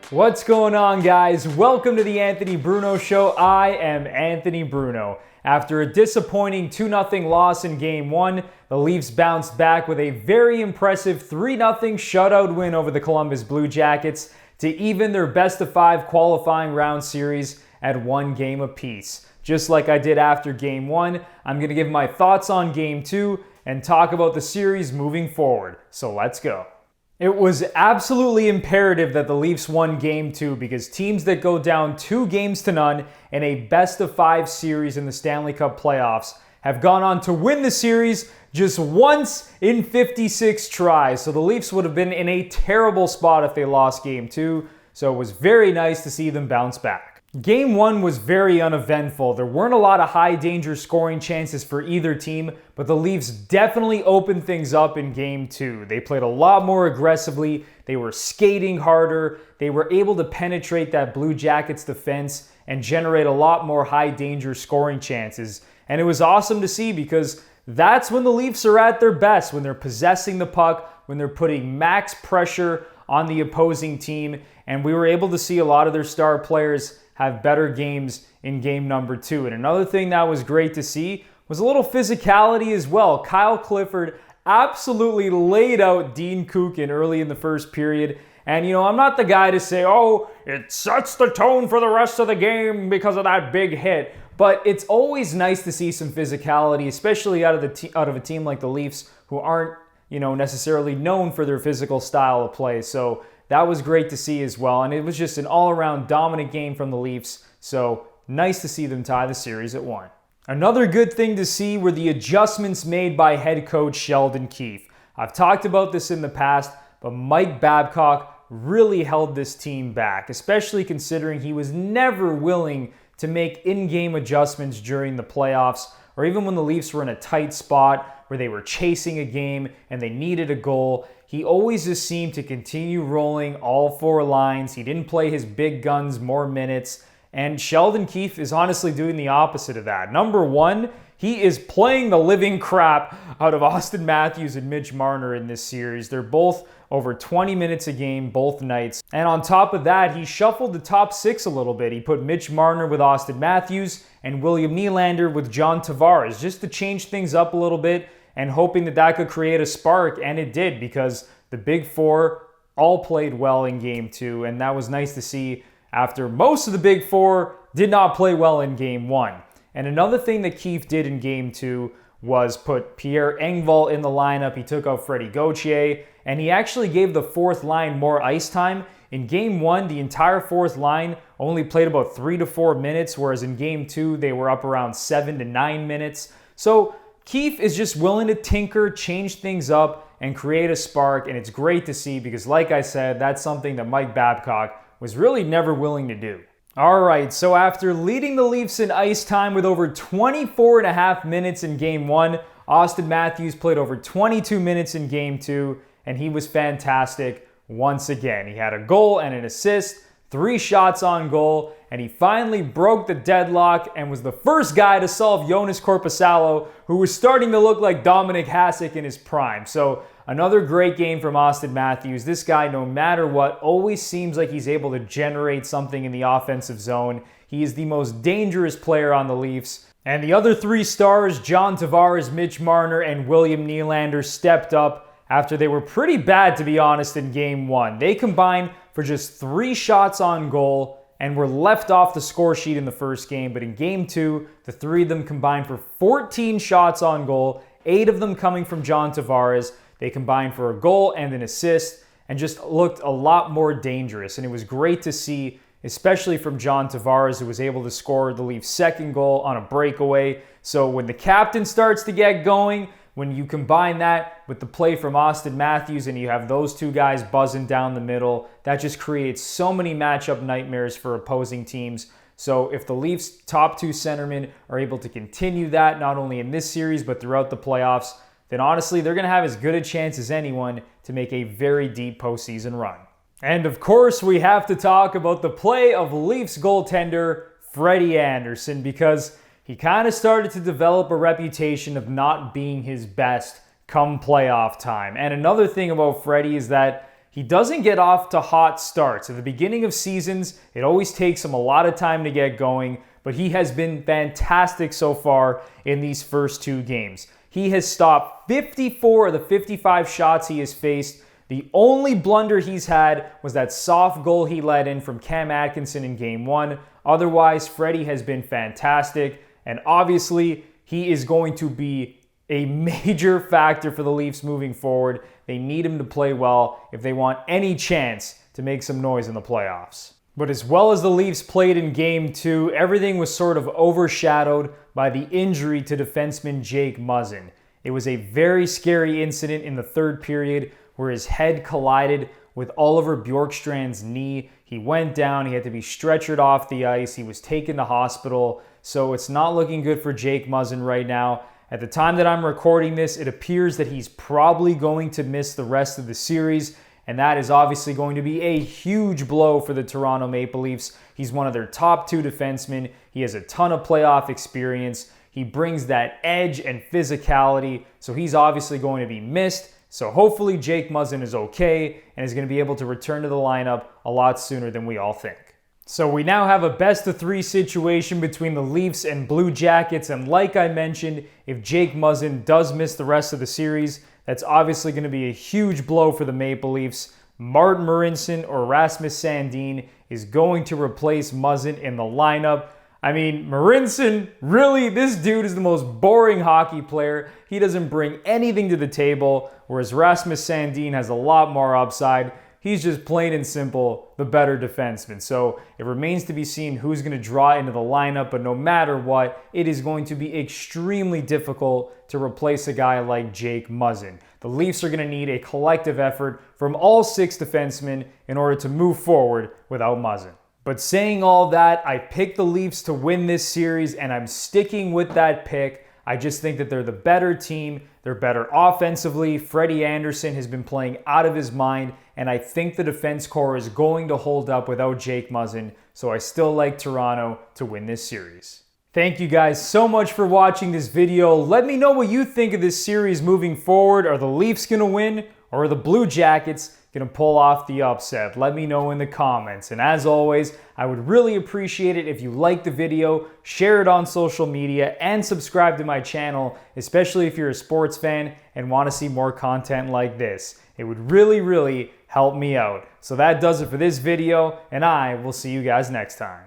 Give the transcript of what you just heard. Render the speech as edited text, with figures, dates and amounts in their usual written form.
What's going on, guys? Welcome to the Anthony Bruno Show. I am Anthony Bruno. After a disappointing 2-0 loss in Game 1, the Leafs bounced back with a very impressive 3-0 shutout win over the Columbus Blue Jackets to even their best-of-5 qualifying round series at 1 game apiece. Just like I did after Game 1, I'm going to give my thoughts on Game 2 and talk about the series moving forward. So let's go. It was absolutely imperative that the Leafs won Game 2 because teams that go down 2-0 in a best-of-5 series in the Stanley Cup playoffs have gone on to win the series just once in 56 tries. So the Leafs would have been in a terrible spot if they lost Game 2, so it was very nice to see them bounce back. Game 1 was very uneventful. There weren't a lot of high-danger scoring chances for either team, but the Leafs definitely opened things up in Game 2. They played a lot more aggressively, they were skating harder, they were able to penetrate that Blue Jackets defense and generate a lot more high-danger scoring chances. And it was awesome to see because that's when the Leafs are at their best, when they're possessing the puck, when they're putting max pressure on the opposing team, and we were able to see a lot of their star players have better games in game number 2. And another thing that was great to see was a little physicality as well. Kyle Clifford absolutely laid out Dean Kukin early in the first period. And, I'm not the guy to say, oh, it sets the tone for the rest of the game because of that big hit. But it's always nice to see some physicality, especially out of a team like the Leafs, who aren't, necessarily known for their physical style of play. So that was great to see as well, and it was just an all-around dominant game from the Leafs, so nice to see them tie the series at 1. Another good thing to see were the adjustments made by head coach Sheldon Keefe. I've talked about this in the past, but Mike Babcock really held this team back, especially considering he was never willing to make in-game adjustments during the playoffs, or even when the Leafs were in a tight spot where they were chasing a game and they needed a goal. He always just seemed to continue rolling all 4 lines. He didn't play his big guns more minutes. And Sheldon Keefe is honestly doing the opposite of that. Number 1, he is playing the living crap out of Austin Matthews and Mitch Marner in this series. They're both over 20 minutes a game both nights. And on top of that, he shuffled the top 6 a little bit. He put Mitch Marner with Austin Matthews and William Nylander with John Tavares just to change things up a little bit, and hoping that could create a spark, and it did because the Big Four all played well in Game 2, and that was nice to see after most of the Big Four did not play well in Game 1. And another thing that Keefe did in Game 2 was put Pierre Engvall in the lineup. He took out Freddie Gauthier, and he actually gave the 4th line more ice time. In Game 1, the entire 4th line only played about 3 to 4 minutes, whereas in Game 2, they were up around 7 to 9 minutes. So Keefe is just willing to tinker, change things up, and create a spark, and it's great to see because, like I said, that's something that Mike Babcock was really never willing to do. All right, so after leading the Leafs in ice time with over 24 and a half minutes in Game 1, Austin Matthews played over 22 minutes in Game 2, and he was fantastic once again. He had a goal and an assist, 3 shots on goal, and he finally broke the deadlock and was the first guy to solve Jonas Korpisalo, who was starting to look like Dominic Hasek in his prime. So another great game from Austin Matthews. This guy, no matter what, always seems like he's able to generate something in the offensive zone. He is the most dangerous player on the Leafs. And the other 3 stars, John Tavares, Mitch Marner, and William Nylander, stepped up after they were pretty bad, to be honest, in Game 1. They combined for just 3 shots on goal and were left off the score sheet in the first game. But in Game 2, the 3 of them combined for 14 shots on goal, 8 of them coming from John Tavares. They combined for a goal and an assist and just looked a lot more dangerous. And it was great to see, especially from John Tavares, who was able to score the Leafs' 2nd goal on a breakaway. So when the captain starts to get going, when you combine that with the play from Austin Matthews and you have those 2 guys buzzing down the middle, that just creates so many matchup nightmares for opposing teams. So if the Leafs' top 2 centermen are able to continue that, not only in this series but throughout the playoffs, then honestly, they're going to have as good a chance as anyone to make a very deep postseason run. And of course, we have to talk about the play of Leafs goaltender Freddie Andersen, because he kind of started to develop a reputation of not being his best come playoff time. And another thing about Freddie is that He doesn't get off to hot starts. At the beginning of seasons, it always takes him a lot of time to get going, but he has been fantastic so far in these first 2 games. He has stopped 54 of the 55 shots he has faced. The only blunder he's had was that soft goal he let in from Cam Atkinson in Game 1. Otherwise, Freddie has been fantastic, and obviously, he is going to be a major factor for the Leafs moving forward. They need him to play well if they want any chance to make some noise in the playoffs. But as well as the Leafs played in Game 2, everything was sort of overshadowed by the injury to defenseman Jake Muzzin. It was a very scary incident in the third period where his head collided with Oliver Bjorkstrand's knee. He went down, he had to be stretchered off the ice, he was taken to hospital, so it's not looking good for Jake Muzzin right now. At the time that I'm recording this, it appears that he's probably going to miss the rest of the series, and that is obviously going to be a huge blow for the Toronto Maple Leafs. He's one of their top 2 defensemen. He has a ton of playoff experience. He brings that edge and physicality, so he's obviously going to be missed. So hopefully Jake Muzzin is okay and is going to be able to return to the lineup a lot sooner than we all think. So we now have a best-of-3 situation between the Leafs and Blue Jackets, and like I mentioned, if Jake Muzzin does miss the rest of the series, that's obviously going to be a huge blow for the Maple Leafs. Martin Marincin or Rasmus Sandin is going to replace Muzzin in the lineup. I mean, Marincin, really, this dude is the most boring hockey player. He doesn't bring anything to the table, whereas Rasmus Sandin has a lot more upside. He's just plain and simple the better defenseman. So it remains to be seen who's going to draw into the lineup, but no matter what, it is going to be extremely difficult to replace a guy like Jake Muzzin. The Leafs are going to need a collective effort from all 6 defensemen in order to move forward without Muzzin. But saying all that, I picked the Leafs to win this series, and I'm sticking with that pick. I just think that they're the better team. They're better offensively. Freddie Anderson has been playing out of his mind, and I think the defense core is going to hold up without Jake Muzzin, so I still like Toronto to win this series. Thank you guys so much for watching this video. Let me know what you think of this series moving forward. Are the Leafs going to win, or are the Blue Jackets going to pull off the upset? Let me know in the comments. And as always, I would really appreciate it if you liked the video, share it on social media, and subscribe to my channel, especially if you're a sports fan and want to see more content like this. It would really, really help me out. So that does it for this video, and I will see you guys next time.